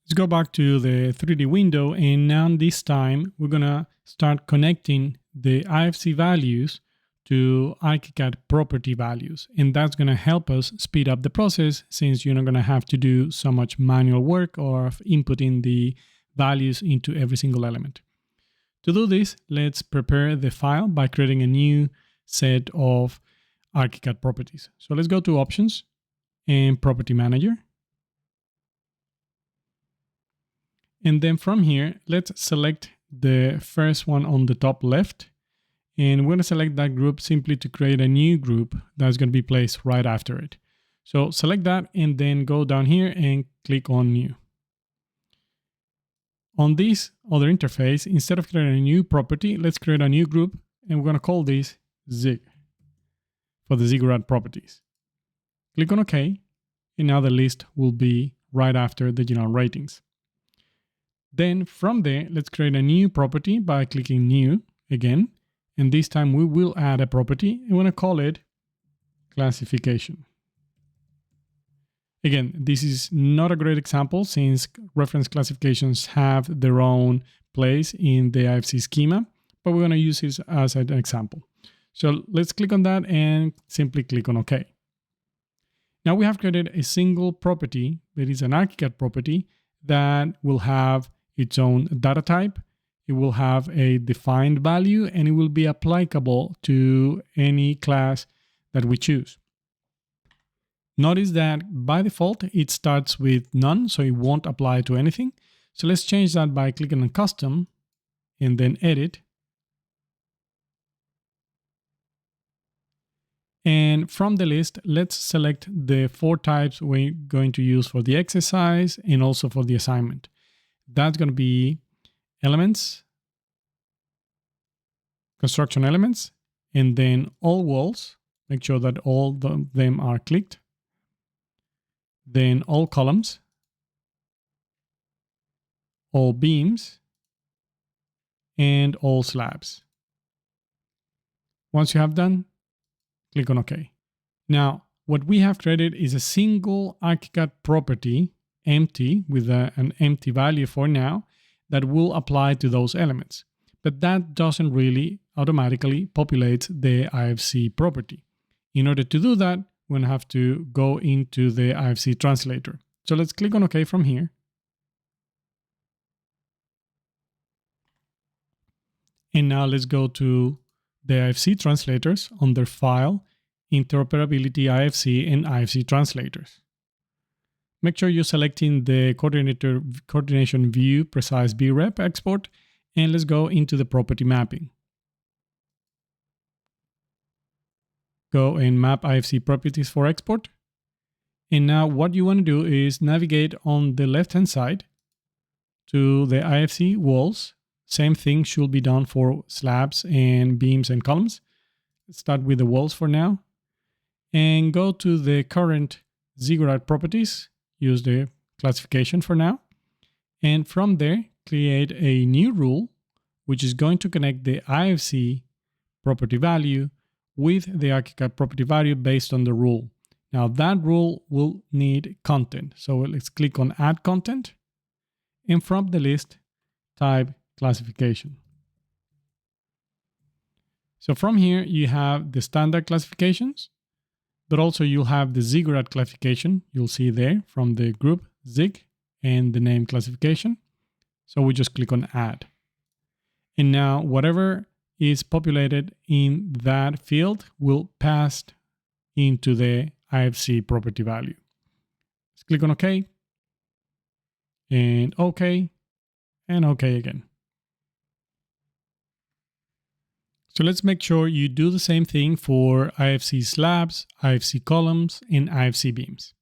Let's go back to the 3D window, and now this time we're gonna start connecting the IFC values to ArchiCAD property values. And that's gonna help us speed up the process since you're not gonna have to do so much manual work or inputting the values into every single element. To do this, let's prepare the file by creating a new set of ArchiCAD properties. So let's go to Options and Property Manager. And then from here, let's select the first one on the top left. And we're going to select that group simply to create a new group that's going to be placed right after it. So select that and then go down here and click on New. On this other interface, instead of creating a new property, let's create a new group, and we're going to call this Zig for the Zigurat properties. Click on OK, and now the list will be right after the general ratings. Then from there, let's create a new property by clicking New again. And this time we will add a property. I'm going to call it Classification. Again, this is not a great example since reference classifications have their own place in the IFC schema, but we're going to use this as an example. So let's click on that and simply click on OK. Now we have created a single property that is an ArchiCAD property that will have its own data type. It will have a defined value, and it will be applicable to any class that we choose. Notice that by default, it starts with none, so it won't apply to anything. So let's change that by clicking on Custom and then Edit. And from the list, let's select the 4 types we're going to use for the exercise and also for the assignment. That's going to be elements, construction elements, and then all walls. Make sure that all of them are clicked. Then all columns, all beams, and all slabs. Once you have done, click on OK. Now, what we have created is a single ArchiCAD property, empty, with an empty value for now, that will apply to those elements. But that doesn't really automatically populate the IFC property. In order to do that, we're going to have to go into the IFC translator. So let's click on OK from here. And now let's go to the IFC translators under File, Interoperability IFC, and IFC Translators. Make sure you're selecting the Coordination View Precise BREP export, and let's go into the property mapping. Go and map IFC properties for export. And now what you want to do is navigate on the left-hand side to the IFC walls. Same thing should be done for slabs and beams and columns. Let's start with the walls for now. And go to the current Zigurat properties. Use the classification for now. And from there, create a new rule, which is going to connect the IFC property value with the ArchiCAD property value based on the rule. Now that rule will need content. So let's click on Add Content. And from the list, type Classification. So from here, you have the standard classifications, but also you'll have the Zigurat classification. You'll see there from the group Zig and the name classification. So we just click on Add. And now whatever is populated in that field will pass into the IFC property value. Let's click on OK, and OK, and OK again. So let's make sure you do the same thing for IFC slabs, IFC columns, and IFC beams.